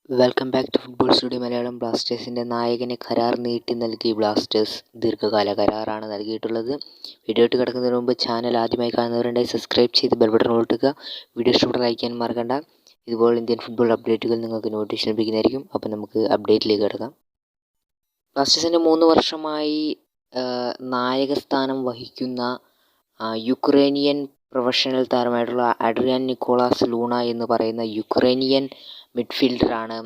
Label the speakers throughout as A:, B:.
A: Welcome back to football studio Malayalam. ബ്ലാസ്റ്റേഴ്സിൻ്റെ നായകന് കരാർ നീട്ടി നൽകി ബ്ലാസ്റ്റേഴ്സ്. ദീർഘകാല കരാറാണ് നൽകിയിട്ടുള്ളത്. വീഡിയോ ഇട്ട് കിടക്കുന്നതിന് മുമ്പ് ചാനൽ ആദ്യമായി കാണുന്നവരുണ്ടെങ്കിൽ സബ്സ്ക്രൈബ് ചെയ്ത് ബെൽ ബട്ടൺ കൊടുക്കുക. വീഡിയോ ഇഷ്ടപ്പെട്ട ലൈക്ക് ചെയ്യാൻ മറക്കണ്ട. ഇതുപോലെ ഇന്ത്യൻ ഫുട്ബോൾ അപ്ഡേറ്റുകൾ നിങ്ങൾക്ക് നോട്ടിഫിക്കേഷൻ ലഭിക്കുന്നതായിരിക്കും. അപ്പോൾ നമുക്ക് അപ്ഡേറ്റിലേക്ക് കിടക്കാം. ബ്ലാസ്റ്റേഴ്സിൻ്റെ 3 വർഷമായി നായകസ്ഥാനം വഹിക്കുന്ന യുക്രേനിയൻ പ്രൊഫഷണൽ താരമായിട്ടുള്ള അഡ്രിയാൻ നിക്കോളാസ് ലൂണ എന്ന് പറയുന്ന യുക്രേനിയൻ മിഡ്ഫീൽഡറാണ്.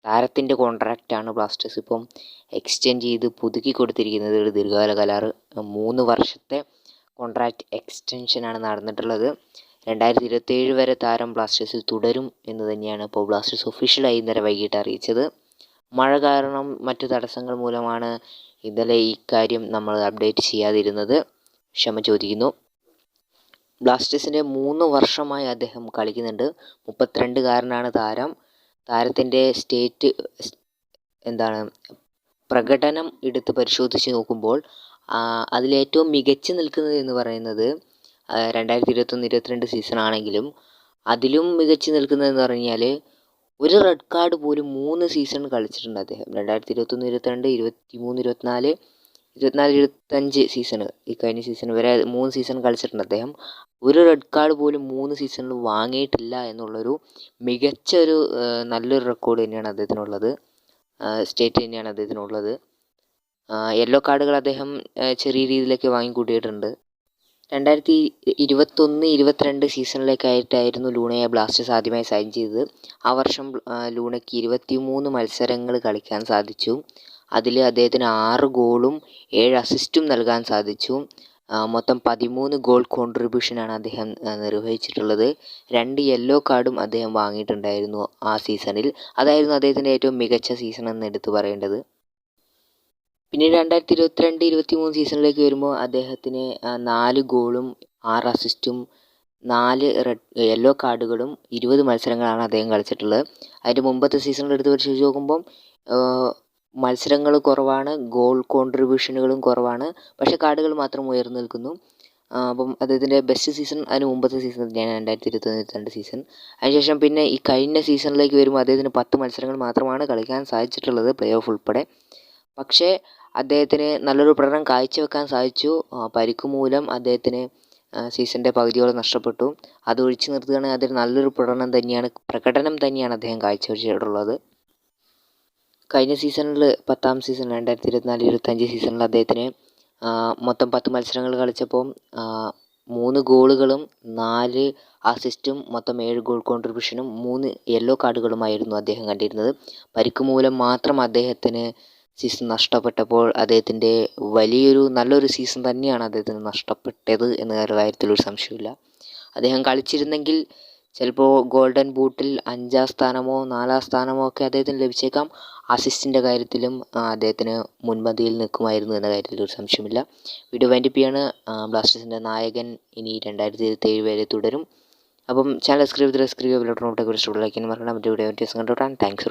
A: താരത്തിൻ്റെ കോൺട്രാക്റ്റാണ് ബ്ലാസ്റ്റേഴ്സ് ഇപ്പം എക്സ്റ്റെൻഡ് ചെയ്ത് പുതുക്കി കൊടുത്തിരിക്കുന്നത്. ഒരു ദീർഘകാല കരാർ 3 വർഷത്തെ കോൺട്രാക്റ്റ് എക്സ്റ്റൻഷനാണ് നടന്നിട്ടുള്ളത്. 2027 വരെ താരം ബ്ലാസ്റ്റേഴ്സിൽ തുടരും എന്ന് തന്നെയാണ് ഇപ്പോൾ ബ്ലാസ്റ്റേഴ്സ് ഒഫീഷ്യലായി ഇന്നലെ വൈകിട്ട് അറിയിച്ചത്. മഴ കാരണം മറ്റു തടസ്സങ്ങൾ മൂലമാണ് ഇന്നലെ ഈ കാര്യം നമ്മൾ അപ്ഡേറ്റ് ചെയ്യാതിരുന്നത്. ക്ഷമ ചോദിക്കുന്നു. ബ്ലാസ്റ്റേഴ്സിൻ്റെ 3 വർഷമായി അദ്ദേഹം കളിക്കുന്നുണ്ട്. 32കാരനാണ് താരം. താരത്തിൻ്റെ പ്രകടനം എടുത്ത് പരിശോധിച്ച് നോക്കുമ്പോൾ അതിലേറ്റവും മികച്ചു നിൽക്കുന്നത് എന്ന് പറയുന്നത് 2021-22 സീസൺ ആണെങ്കിലും അതിലും മികച്ചു നിൽക്കുന്നതെന്ന് പറഞ്ഞാൽ ഒരു റെഡ് കാർഡ് പോലും 3 സീസൺ കളിച്ചിട്ടുണ്ട് അദ്ദേഹം. 2021-22, 23-24, 24-25 സീസണ്, ഈ കഴിഞ്ഞ സീസൺ വരെ 3 സീസൺ കളിച്ചിട്ടുണ്ട് അദ്ദേഹം. ഒരു റെഡ് കാർഡ് പോലും 3 സീസണിൽ വാങ്ങിയിട്ടില്ല എന്നുള്ളൊരു മികച്ചൊരു നല്ലൊരു റെക്കോർഡ് തന്നെയാണ് അദ്ദേഹത്തിനുള്ളത്. സ്റ്റേറ്റ് തന്നെയാണ് അദ്ദേഹത്തിനുള്ളത്. യെല്ലോ കാർഡുകൾ അദ്ദേഹം ചെറിയ രീതിയിലൊക്കെ വാങ്ങിക്കൂട്ടിയിട്ടുണ്ട്. 2021-22 സീസണിലേക്കായിട്ടായിരുന്നു ലൂണയെ ബ്ലാസ്റ്റേഴ്സ് ആദ്യമായി സൈൻ ചെയ്തത്. ആ വർഷം ലൂണയ്ക്ക് 23 മത്സരങ്ങൾ കളിക്കാൻ സാധിച്ചു. അതിൽ അദ്ദേഹത്തിന് 6 ഗോളും 7 അസിസ്റ്റും നൽകാൻ സാധിച്ചു. മൊത്തം 13 ഗോൾ കോൺട്രിബ്യൂഷനാണ് അദ്ദേഹം നിർവഹിച്ചിട്ടുള്ളത്. 2 യെല്ലോ കാർഡും അദ്ദേഹം വാങ്ങിയിട്ടുണ്ടായിരുന്നു ആ സീസണിൽ. അതായിരുന്നു അദ്ദേഹത്തിൻ്റെ ഏറ്റവും മികച്ച സീസൺ എന്ന് എടുത്തു പറയേണ്ടത്. പിന്നീട് 2022-23 സീസണിലേക്ക് വരുമ്പോൾ അദ്ദേഹത്തിന് 4 ഗോളും 6 അസിസ്റ്റും 4 യെല്ലോ കാർഡുകളും 20 മത്സരങ്ങളാണ് അദ്ദേഹം കളിച്ചിട്ടുള്ളത്. അതിൻ്റെ മുമ്പത്തെ സീസണിൽ എടുത്ത് പരിശോധിച്ച് നോക്കുമ്പം മത്സരങ്ങൾ കുറവാണ്, ഗോൾ കോൺട്രിബ്യൂഷനുകളും കുറവാണ്, പക്ഷേ കാർഡുകൾ മാത്രം ഉയർന്നു നിൽക്കുന്നു. അപ്പം അദ്ദേഹത്തിൻ്റെ ബെസ്റ്റ് സീസൺ അതിന് മുമ്പത്തെ സീസൺ തന്നെയാണ് 2021-22 സീസൺ. അതിനുശേഷം പിന്നെ ഈ കഴിഞ്ഞ സീസണിലേക്ക് വരുമ്പോൾ അദ്ദേഹത്തിന് 10 മത്സരങ്ങൾ മാത്രമാണ് കളിക്കാൻ സാധിച്ചിട്ടുള്ളത്, പ്ലേ ഓഫ് ഉൾപ്പെടെ. പക്ഷേ അദ്ദേഹത്തിന് നല്ലൊരു പ്രകടനം കാഴ്ചവെക്കാൻ സാധിച്ചു. പരിക്ക് മൂലം അദ്ദേഹത്തിന് സീസണിൻ്റെ പകുതിയോളം നഷ്ടപ്പെട്ടു. അത് ഒഴിച്ചു നിർത്തുകയാണെങ്കിൽ അതിൽ നല്ലൊരു പ്രകടനം തന്നെയാണ് അദ്ദേഹം കാഴ്ചവെച്ചിട്ടുള്ളത്. കഴിഞ്ഞ സീസണിൽ 10ാം സീസൺ 2024-25 സീസണിൽ അദ്ദേഹത്തിന് മൊത്തം 10 മത്സരങ്ങൾ കളിച്ചപ്പോൾ 3 ഗോളുകളും 4 അസിസ്റ്റും മൊത്തം 7 ഗോൾ കോൺട്രിബ്യൂഷനും 3 യെല്ലോ കാർഡുകളുമായിരുന്നു അദ്ദേഹം കണ്ടിരുന്നത്. പരിക്ക് മൂലം മാത്രം അദ്ദേഹത്തിന് സീസൺ നഷ്ടപ്പെട്ടപ്പോൾ അദ്ദേഹത്തിൻ്റെ നല്ലൊരു സീസൺ തന്നെയാണ് അദ്ദേഹത്തിന് നഷ്ടപ്പെട്ടത് എന്ന കാര്യത്തിലൊരു സംശയമില്ല. അദ്ദേഹം കളിച്ചിരുന്നെങ്കിൽ ചിലപ്പോൾ ഗോൾഡൻ ബൂട്ടിൽ 5ാം സ്ഥാനമോ 4ാം സ്ഥാനമോ ഒക്കെ അദ്ദേഹത്തിന് ലഭിച്ചേക്കാം. അസിസ്റ്റിൻ്റെ കാര്യത്തിലും അദ്ദേഹത്തിന് മുൻപന്തിയിൽ നിൽക്കുമായിരുന്നു എന്ന കാര്യത്തിൽ ഒരു സംശയമില്ല. വീഡിയോ വൈൻഡപ്പ് ചെയ്യാണ്. ബ്ലാസ്റ്റേഴ്സിൻ്റെ നായകൻ ഇനി 2027 വരെ തുടരും. അപ്പം ചാനൽ സബ്സ്ക്രൈബ് ചെയ്ത് ബെൽ ബട്ടൺ ഇഷ്ടപ്പെട്ട ലൈക്ക് ചെയ്യാൻ മറക്കണം. മറ്റു വീഡിയോ കണ്ടുകൊണ്ടാണ്. താങ്ക്സ്.